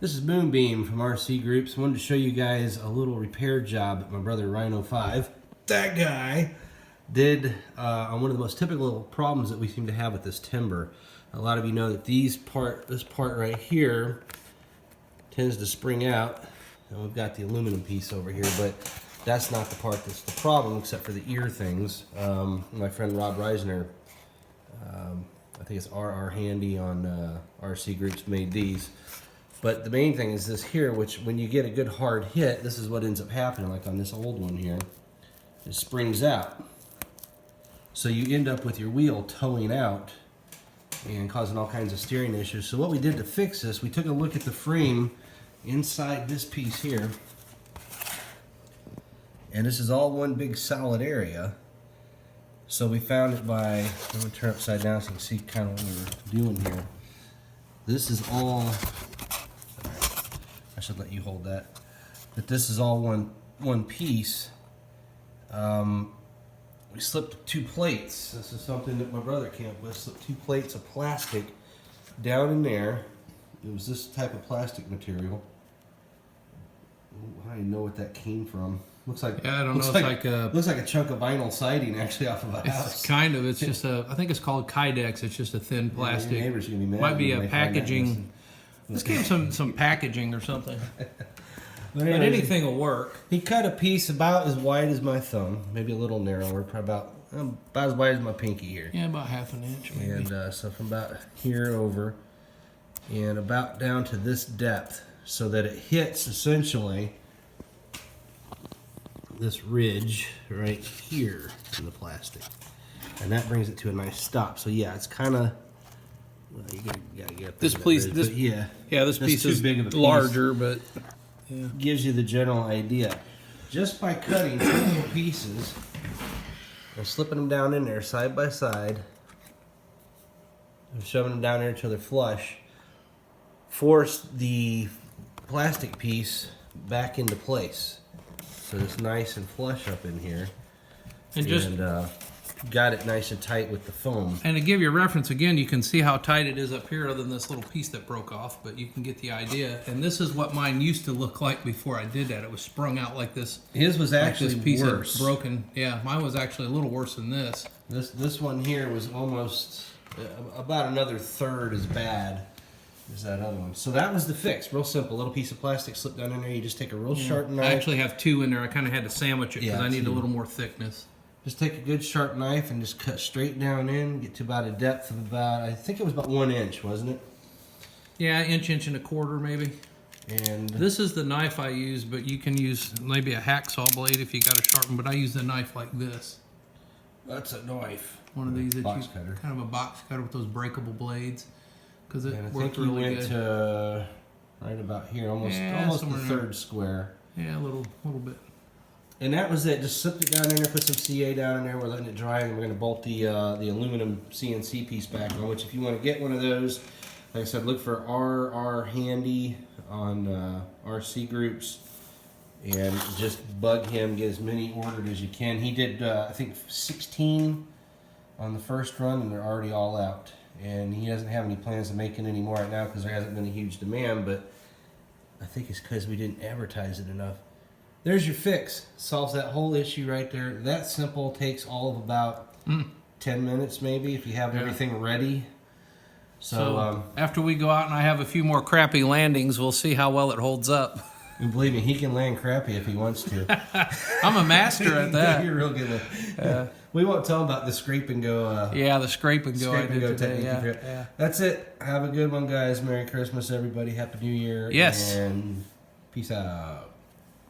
This is Moonbeam from RC Groups. I wanted to show you guys a little repair job that my brother Rhino 5, that guy, did on one of the most typical problems that we seem to have with this timber. A lot of you know that this part right here tends to spring out, and we've got the aluminum piece over here, but that's not the part that's the problem, except for the ear things. My friend Rob Reisner, I think it's RR Handy on RC Groups, made these. But the main thing is this here, which when you get a good hard hit, this is what ends up happening, like on this old one here. It springs out. So you end up with your wheel towing out and causing all kinds of steering issues. So what we did to fix this, we took a look at the frame inside this piece here. And this is all one big solid area. So we found it by, I'm going to turn upside down so you can see kind of what we're doing here. This is all, I should let you hold that, but this is all one piece. We slipped 2 plates. This is something that my brother came up with. Slipped 2 plates of plastic down in there. It was this type of plastic material. I don't even know what that came from. Looks like, yeah, I don't know. It's looks like a chunk of vinyl siding actually off of a house. It's kind of. It's just a. I think it's called Kydex. It's just a thin plastic. Yeah, your neighbors are gonna be mad. Might be a packaging. Let's give him some packaging or something. But anything will work. He cut a piece about as wide as my thumb, maybe a little narrower, probably about as wide as my pinky here. Yeah, about ½ an inch maybe. And so from about here over, and about down to this depth, so that it hits essentially this ridge right here in the plastic, and that brings it to a nice stop. So yeah, it's kind of, well, you gotta get this piece. This this piece is big of a larger, but yeah, gives you the general idea. Just by cutting 2 little pieces and slipping them down in there side by side, and shoving them down there until they're flush, force the plastic piece back into place. So it's nice and flush up in here, and got it nice and tight with the foam. And to give you a reference again, you can see how tight it is up here, other than this little piece that broke off. But you can get the idea. And this is what mine used to look like before I did that. It was sprung out like this. His was actually like this piece worse. Broken. Yeah, mine was actually a little worse than this. This one here was almost about another third as bad as that other one. So that was the fix. Real simple. Little piece of plastic slipped down in there. You just take a real sharp knife. I actually have 2 in there. I kind of had to sandwich it because I need a little more thickness. Just take a good sharp knife and just cut straight down in. Get to about a depth of about, I think it was about 1 inch, wasn't it? Yeah, inch and a quarter maybe. And this is the knife I use, but you can use maybe a hacksaw blade if you got a sharp one. But I use the knife like this. That's a knife. One of these that box cutter. Kind of a box cutter with those breakable blades. Because it worked really really good. To right about here, almost the third square. Yeah, a little bit. And that was it. Just slipped it down in there, put some CA down in there. We're letting it dry, and we're going to bolt the aluminum CNC piece back on. Which, if you want to get one of those, like I said, look for RR Handy on RC Groups, and just bug him. Get as many ordered as you can. He did, I think, 16 on the first run, and they're already all out. And he doesn't have any plans of making any more right now because there hasn't been a huge demand, but I think it's because we didn't advertise it enough. There's your fix. Solves that whole issue right there. That simple. Takes all of about 10 minutes maybe if you have everything ready. So after we go out and I have a few more crappy landings, we'll see how well it holds up. And believe me, he can land crappy if he wants to. I'm a master at that. You're real good at it. We won't tell him about the scrape and go. Yeah, the scrape and go. Today. Yeah. That's it. Have a good one, guys. Merry Christmas, everybody. Happy New Year. Yes. And peace out.